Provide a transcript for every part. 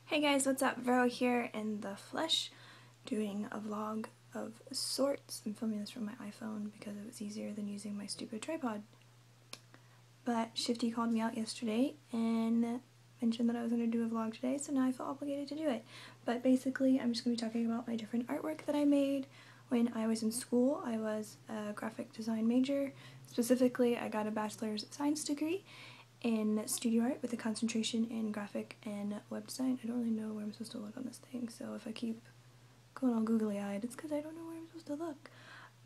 Hey guys, what's up? Vero here in the flesh, doing a vlog of sorts. I'm filming this from my iPhone because it was easier than using my stupid tripod. But Shifty called me out yesterday and mentioned that I was going to do a vlog today, so now I feel obligated to do it. But basically, I'm just going to be talking about my different artwork that I made when I was in school. I was a graphic design major. Specifically, I got a bachelor's of science degree in studio art with a concentration in graphic and web design. I don't really know where I'm supposed to look on this thing, so if I keep going all googly-eyed, it's because I don't know where I'm supposed to look.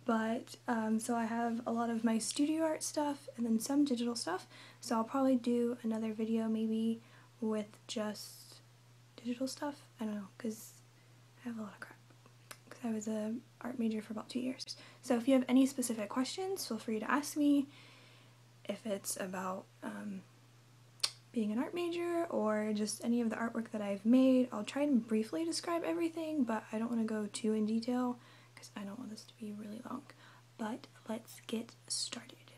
But, so I have a lot of my studio art stuff and then some digital stuff, so I'll probably do another video maybe with just digital stuff. I don't know, because I have a lot of crap. Because I was a art major for about 2 years. So if you have any specific questions, feel free to ask me. If it's about being an art major or just any of the artwork that I've made, I'll try and briefly describe everything, but I don't want to go too in detail because I don't want this to be really long. But let's get started.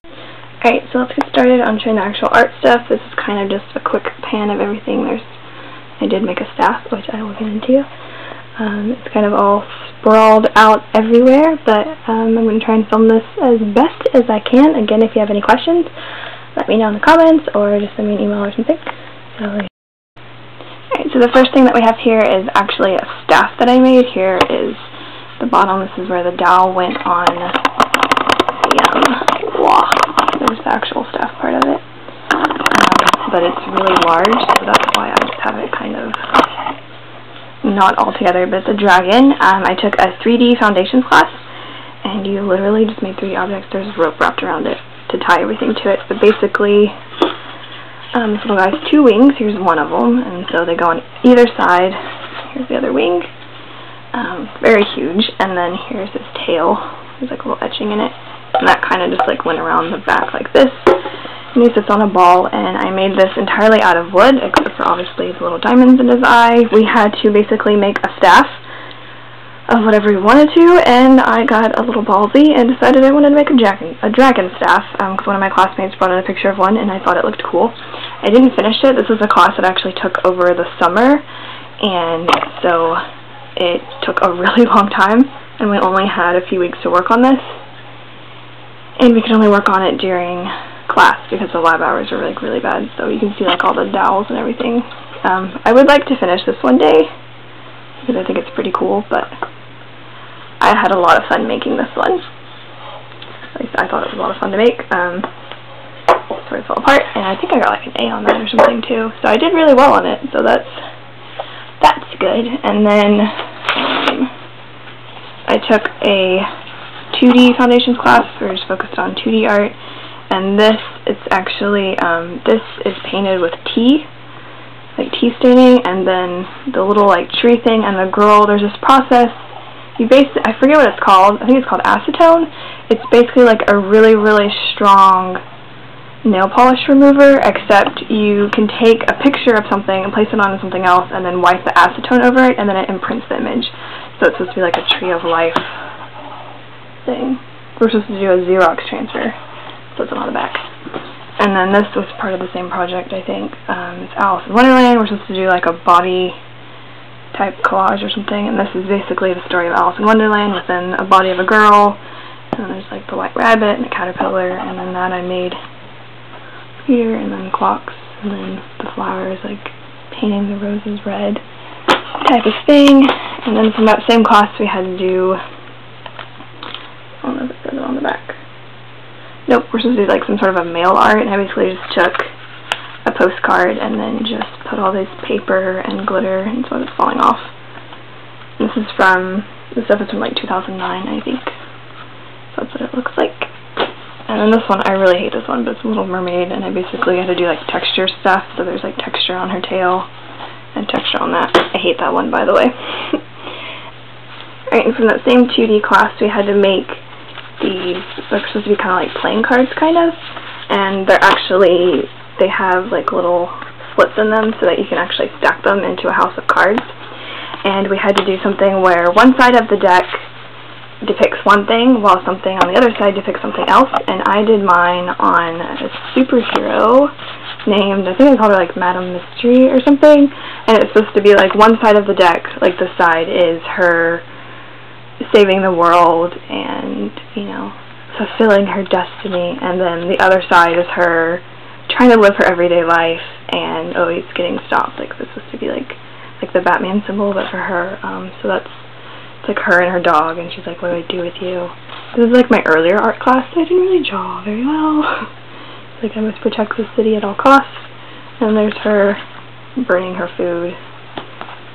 Alright, so let's get started on showing the actual art stuff. This is kind of just a quick pan of everything. I did make a staff, which I will get into. It's kind of all sprawled out everywhere, but I'm going to try and film this as best as I can. Again, if you have any questions, let me know in the comments or just send me an email or something. Alright, so the first thing that we have here is actually a staff that I made. Here is the bottom. This is where the dowel went on the wall. There's the actual staff part of it. But it's really large, so that's why I just have it kind of not all together, but it's a dragon. I took a 3D foundations class, and you literally just made 3D objects. There's rope wrapped around it to tie everything to it. But basically, this little guy has 2 wings. Here's one of them, and so they go on either side. Here's the other wing. Very huge. And then here's his tail. There's like a little etching in it, and that kind of just like went around the back like this. And he sits on a ball, and I made this entirely out of wood, except for obviously the little diamonds in his eye. We had to basically make a staff of whatever we wanted to, and I got a little ballsy and decided I wanted to make a dragon staff, because one of my classmates brought in a picture of one, and I thought it looked cool. I didn't finish it. This was a class that I actually took over the summer, and so it took a really long time, and we only had a few weeks to work on this, and we could only work on it during class because the lab hours are like really bad, so you can see like all the dowels and everything. I would like to finish this one day because I think it's pretty cool, but I had a lot of fun making this one. At least I thought it was a lot of fun to make. Sort of fell apart, and I think I got like an A on that or something too, so I did really well on it, so that's good. And then I took a 2D foundations class. We were just focused on 2D art. And this, it's actually, this is painted with tea, like tea staining, and then the little like tree thing and the girl, there's this process, I forget what it's called, I think it's called acetone. It's basically like a really, really strong nail polish remover, except you can take a picture of something and place it on something else and then wipe the acetone over it, and then it imprints the image. So it's supposed to be like a tree of life thing. We're supposed to do a Xerox transfer. So it's on the back. And then this was part of the same project, I think. It's Alice in Wonderland. We're supposed to do like a body type collage or something, and this is basically the story of Alice in Wonderland within a body of a girl. And then there's like the white rabbit and the caterpillar, and then that I made Peter, and then clocks, and then the flowers, like painting the roses red type of thing. And then from that same class we had to do, I don't know if it says it on the back. Nope, we're supposed to do like some sort of a mail art, and I basically just took a postcard and then just put all this paper and glitter, and so it's falling off. This stuff is from like 2009, I think. So that's what it looks like. And then this one, I really hate this one, but it's a Little Mermaid, and I basically had to do like texture stuff, so there's like texture on her tail and texture on that. I hate that one, by the way. Alright, and from that same 2D class, we had to make they're supposed to be kind of like playing cards, kind of, and they have like little slits in them so that you can actually stack them into a house of cards. And we had to do something where one side of the deck depicts one thing while something on the other side depicts something else, and I did mine on a superhero named, I think I called her like Madam Mystery or something, and it's supposed to be like one side of the deck, like the side is her saving the world and, you know, fulfilling her destiny, and then the other side is her trying to live her everyday life and always getting stopped. Like, this is supposed to be like the Batman symbol, but for her. So that's, it's like her and her dog, and she's like, what do I do with you? This is like my earlier art class, so I didn't really draw very well. Like, I must protect the city at all costs. And there's her burning her food.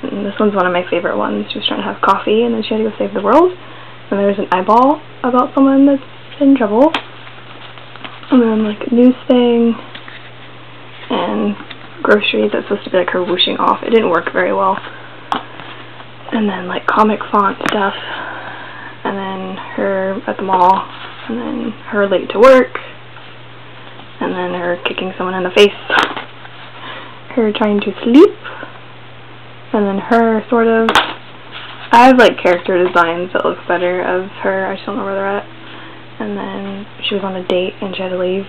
And this one's one of my favorite ones. She was trying to have coffee, and then she had to go save the world. And there's an eyeball about someone that's in trouble. And then, like, a news thing. And groceries that's supposed to be like her whooshing off. It didn't work very well. And then, like, comic font stuff. And then her at the mall. And then her late to work. And then her kicking someone in the face. Her trying to sleep. And then her sort of, I have like character designs that look better of her. I just don't know where they're at. And then she was on a date and she had to leave.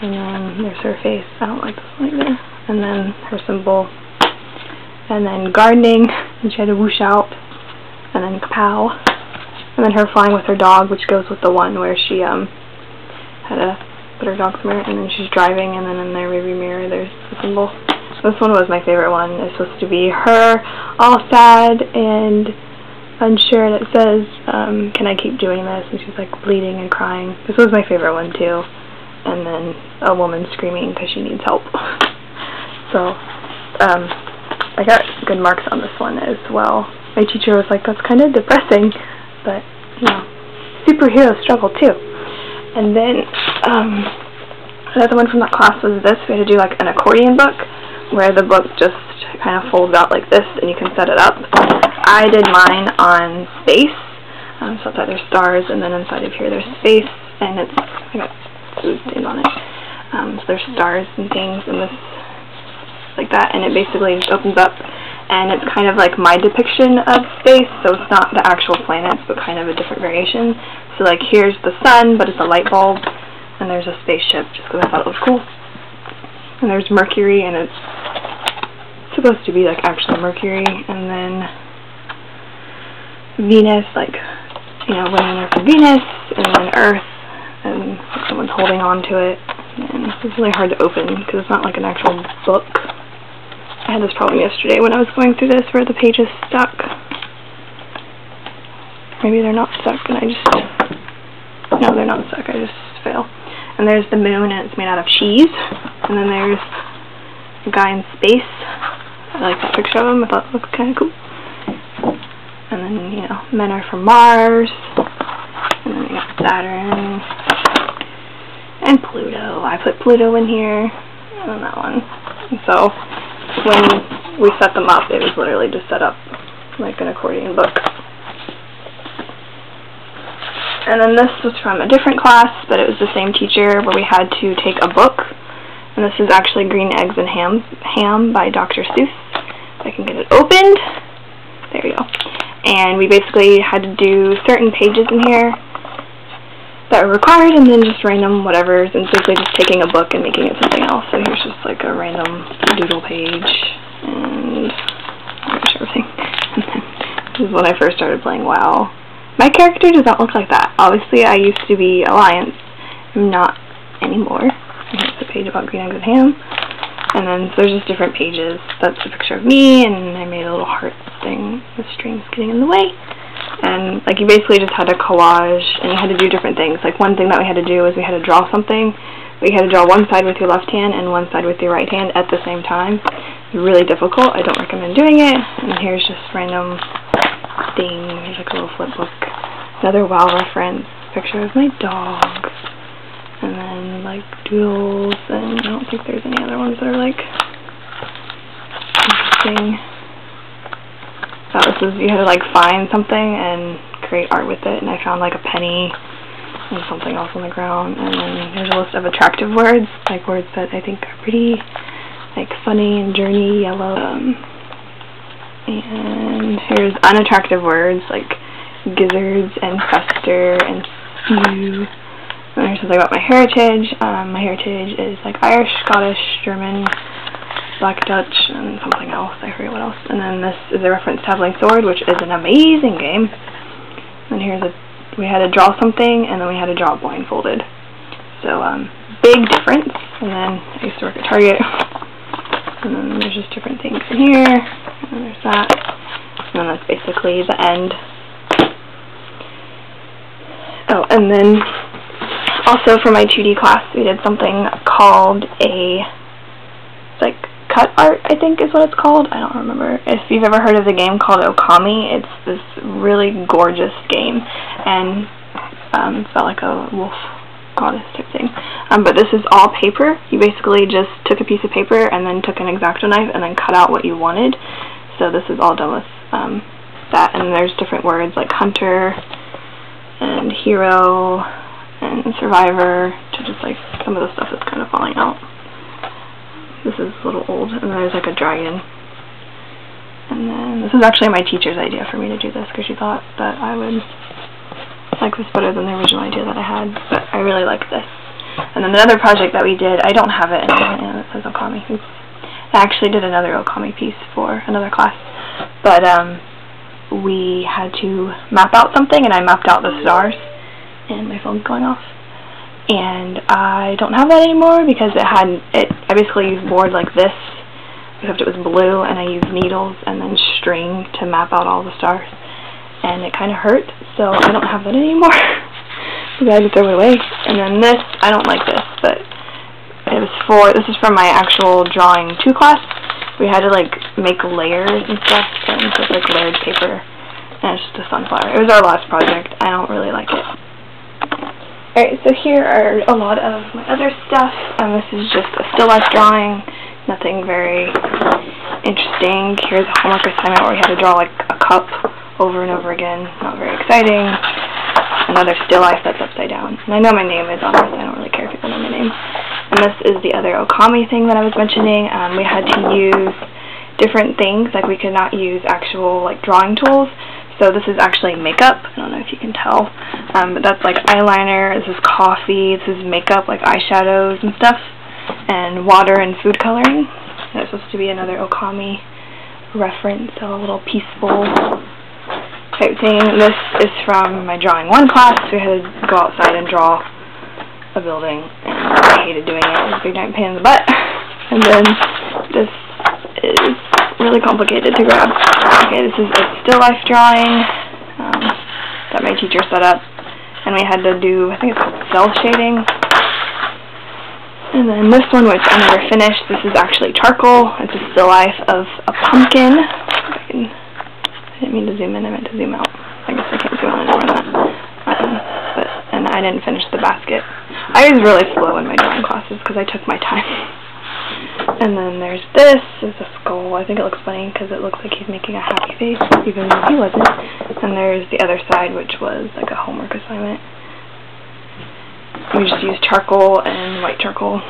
And then there's her face. I don't like this one either. And then her symbol. And then gardening, and she had to whoosh out. And then kapow. And then her flying with her dog, which goes with the one where she had to put her dog somewhere. And then she's driving, and then in their rearview mirror there's the symbol. This one was my favorite one. It's supposed to be her all sad and unsure, and it says, can I keep doing this? And she's like bleeding and crying. This was my favorite one too. And then a woman screaming because she needs help. So, I got good marks on this one as well. My teacher was like, that's kind of depressing, but, you know, superhero struggle too. And then, another one from that class was this. We had to do like an accordion book, where the book just kind of folds out like this and you can set it up. I did mine on space, so outside there's stars, and then inside of here there's space, and it's, I got food stains on it, so there's stars and things, and this, like that, and it basically just opens up, and it's kind of like my depiction of space, so it's not the actual planets, but kind of a different variation. So like here's the sun, but it's a light bulb, and there's a spaceship, just because I thought it was cool. And there's Mercury, and it's supposed to be like actually Mercury, and then Venus, like, you know, women are for Venus, and then Earth, and someone's holding on to it, and it's really hard to open because it's not like an actual book. I had this problem yesterday when I was going through this where the page is stuck. Maybe they're not stuck, and I just, no, they're not stuck, I just fail. And there's the moon, and it's made out of cheese. And then there's a guy in space. I like that picture of him. I thought it looked kind of cool. And then, you know, men are from Mars. And then we got Saturn. And Pluto. I put Pluto in here. And that one. And so, when we set them up, it was literally just set up like an accordion book. And then this was from a different class, but it was the same teacher, where we had to take a book. And this is actually Green Eggs and Ham by Dr. Seuss. If I can get it opened. There we go. And we basically had to do certain pages in here that were required, and then just random whatevers, and basically just taking a book and making it something else. So here's just like a random doodle page, and I'm not sure everything. And then this is when I first started playing WoW. My character does not look like that. Obviously, I used to be Alliance. I'm not anymore. Here's the page about Green Eggs and Ham. And then so there's just different pages. That's a picture of me, and I made a little heart thing. The string's getting in the way. And like you basically just had a collage, and you had to do different things. Like one thing that we had to do was we had to draw something. We had to draw one side with your left hand and one side with your right hand at the same time. It's really difficult. I don't recommend doing it. And here's just random thing. There's like a little flip book. Another WoW reference. Picture of my dog. And then like doodles, and I don't think there's any other ones that are like interesting. This is, you had to like find something and create art with it, and I found like a penny and something else on the ground, and then there's a list of attractive words, like words that I think are pretty, like funny and journey, yellow. And here's unattractive words like gizzards and fester and spew And there's something about my heritage. My heritage is like Irish, Scottish, German, Black Dutch, and something else. I forget what else. And then this is a reference to Traveling Sword, which is an amazing game. And here's we had to draw something, and then we had to draw it blindfolded. So, big difference. And then I used to work at Target. And then there's just different things in here. And then there's that. And then that's basically the end. Oh, and then also for my 2D class, we did something called like cut art, I think is what it's called. I don't remember. If you've ever heard of the game called Okami, it's this really gorgeous game, and it's about like a wolf goddess type thing. But this is all paper. You basically just took a piece of paper and then took an X-Acto knife and then cut out what you wanted. So this is all done with that, and there's different words like hunter and hero and survivor to just like some of the stuff that's kind of falling out. This is a little old, and then there's like a dragon. And then this was actually my teacher's idea for me to do this, because she thought that I would like this better than the original idea that I had, but I really like this. And then the other project that we did, I don't have it in it says Okami. I actually did another Okami piece for another class, but we had to map out something, and I mapped out the stars, and my phone's going off. And I don't have that anymore because I basically used board like this, except it was blue, and I used needles and then string to map out all the stars. And it kind of hurt, so I don't have that anymore. So I had to throw it away. And then this, I don't like this, but this is from my actual drawing 2 class. We had to like make layers and stuff, and so it's like layered paper, and it's just a sunflower. It was our last project. I don't really like it. Alright, so here are a lot of my other stuff. This is just a still life drawing, nothing very interesting. Here's a homework assignment where we had to draw like a cup over and over again. Not very exciting. Another still life that's upside down. And I know my name is on this, I don't really care if people know my name. And this is the other Okami thing that I was mentioning. We had to use different things, like we could not use actual like drawing tools. So this is actually makeup. I don't know if you can tell, but that's like eyeliner, this is coffee, this is makeup, like eyeshadows and stuff, and water and food coloring. That's supposed to be another Okami reference, so a little peaceful type thing. This is from my drawing 1 class. We had to go outside and draw a building, and I hated doing it. It was a big giant pain in the butt. And then this is really complicated to grab. Okay, this is a still life drawing that my teacher set up, and we had to do, I think it's called cell shading. And then this one, which I never finished, this is actually charcoal. It's a still life of a pumpkin. I didn't mean to zoom in, I meant to zoom out. I guess I can't zoom in anymore than that. And I didn't finish the basket. I was really slow in my drawing classes because I took my time. And then there's this, is a skull. I think it looks funny because it looks like he's making a happy face, even though he wasn't. And there's the other side, which was like a homework assignment. We just used charcoal and white charcoal.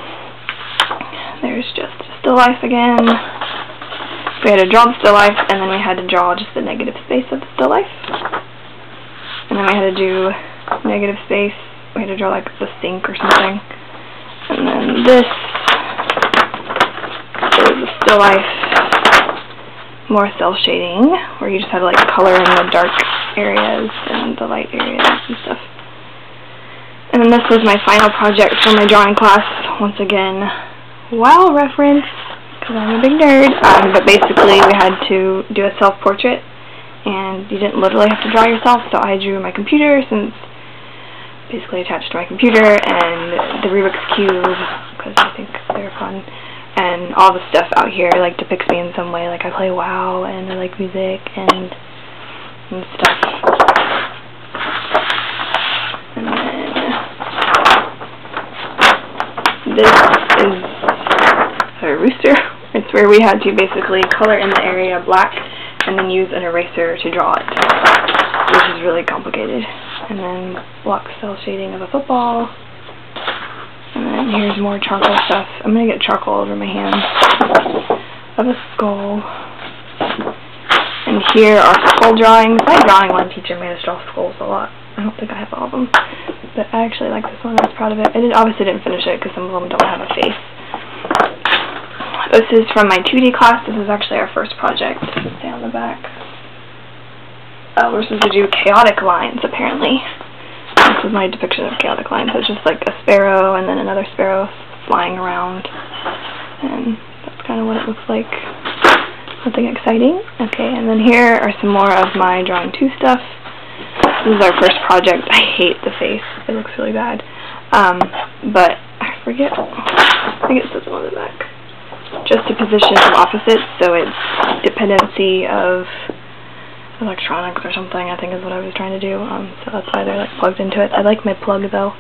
There's just a still life again. We had to draw the still life, and then we had to draw just the negative space of the still life. And then we had to do negative space. We had to draw like the sink or something. And then this is the still life, more cell shading, where you just had to like color in the dark areas and the light areas and stuff. And then this was my final project for my drawing class. Once again, wow reference, because I'm a big nerd. But basically we had to do a self-portrait, and you didn't literally have to draw yourself, so I drew my computer, since basically attached to my computer, and the Rubik's Cube, because I think they're fun, and all the stuff out here like depicts me in some way, like I play WoW, and I like music, and stuff. And then this is a rooster. It's where we had to basically color in the area black, and then use an eraser to draw it, which is really complicated. And then block cell shading of a football. And then here's more charcoal stuff. I'm going to get charcoal over my hands. Of a skull. And here are skull drawings. My drawing one teacher made us draw skulls a lot. I don't think I have all of them. but I actually like this one. I was proud of it. I obviously didn't finish it because some of them don't have a face. This is from my 2D class. This is actually our first project. Stay on the back. We're supposed to do chaotic lines, apparently. This is my depiction of chaotic lines. So it's just like a sparrow and then another sparrow flying around. And that's kind of what it looks like. Nothing exciting. Okay, and then here are some more of my Drawing 2 stuff. This is our first project. I hate the face. It looks really bad. But I forget. I think it says on the back. Just to position some opposites, so it's dependency of electronics or something, I think is what I was trying to do. So that's why they're like plugged into it. I like my plug though.